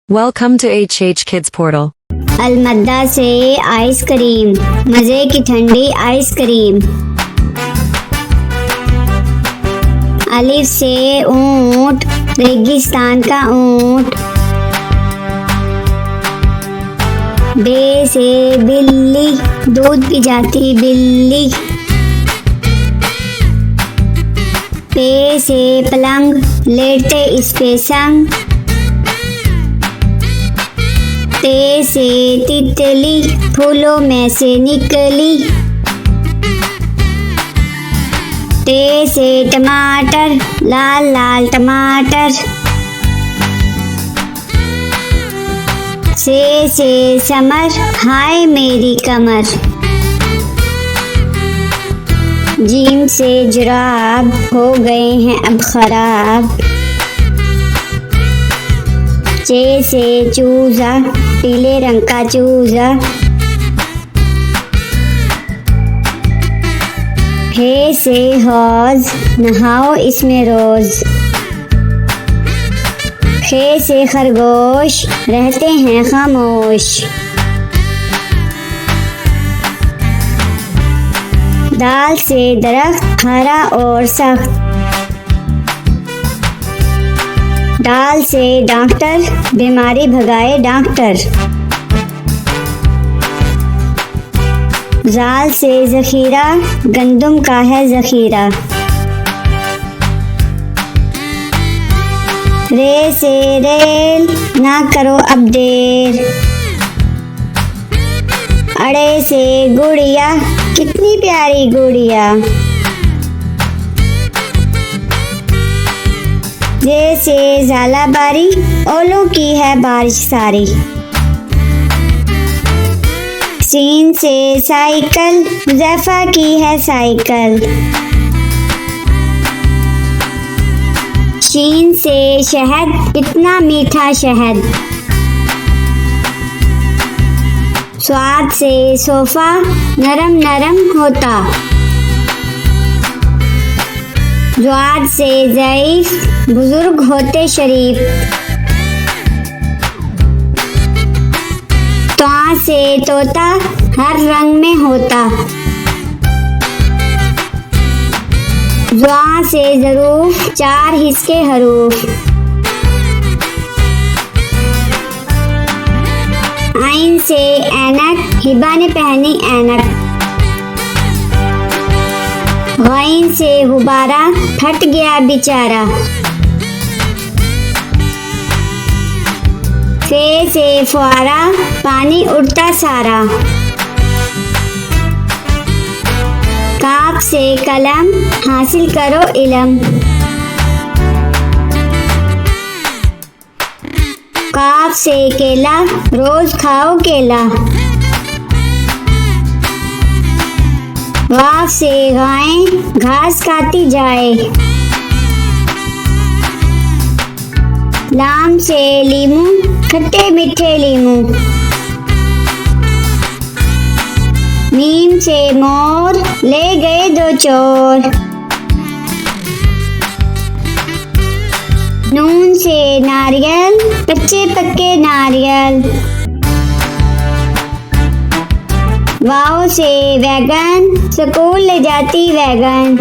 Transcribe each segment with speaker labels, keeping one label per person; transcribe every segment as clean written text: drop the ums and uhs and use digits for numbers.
Speaker 1: Welcome to HH Kids Portal.
Speaker 2: अलमद्दा से ice cream, मजे की ठंडी आइसक्रीम। अलिफ से ऊंट, रेगिस्तान का ऊंट। बे से बिल्ली, दूध पी जाती बिल्ली। पे से पलंग, लेटते इस पे संग। ते से तितली, फूलों में से निकली। ते से टमाटर, लाल लाल टमाटर। से समर, हाय मेरी कमर। जीम से जुराब, हो गए हैं अब खराब। चे से चूजा, पीले रंग का चूजा। हे से हौज, नहाओ इसमें रोज। खे से खरगोश, रहते हैं खामोश। दाल से दरख्त, हरा और सख्त। दाल से डॉक्टर, बीमारी भगाए डॉक्टर। जाल से जखीरा, गंदम का है जखीरा। रे से रेल, ना करो अब देर। अड़े से गुड़िया, कितनी प्यारी गुड़िया। जैसे झालाबारी, ओलों की है बारिश सारी। सीन से साइकिल, हुज़ैफा की है साइकिल। शीन से शहद, इतना मीठा शहद। स्वाद से सोफा, नरम नरम होता। ज़्वाद से ज़ईफ, बुजुर्ग होते शरीफ। त्वा से तोता, हर रंग में होता। ज़्वा से ज़रूफ, चार हिस्से हरूफ। आइन से ऐनक, हिबा ने पहनी ऐनक। गाइन से गुब्बारा, फट गया बेचारा। फे से फुआरा, पानी उड़ता सारा। काफ से कलम, हासिल करो इलम। काफ से केला, रोज खाओ केला। वाफ से गाय, घास खाती जाए। लाम से लीमू, खट्टे मीठे लीमू। मीम से मोर, ले गए दो चोर। नून से नारियल, कच्चे पक्के नारियल। वाव से वैगन, स्कूल ले जाती वैगन।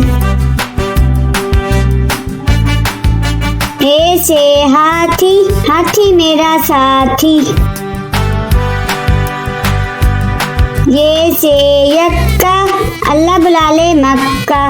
Speaker 2: ए से हाथी, हाथी मेरा साथी। ये से यक्का, अल्लाह बुला ले मक्का।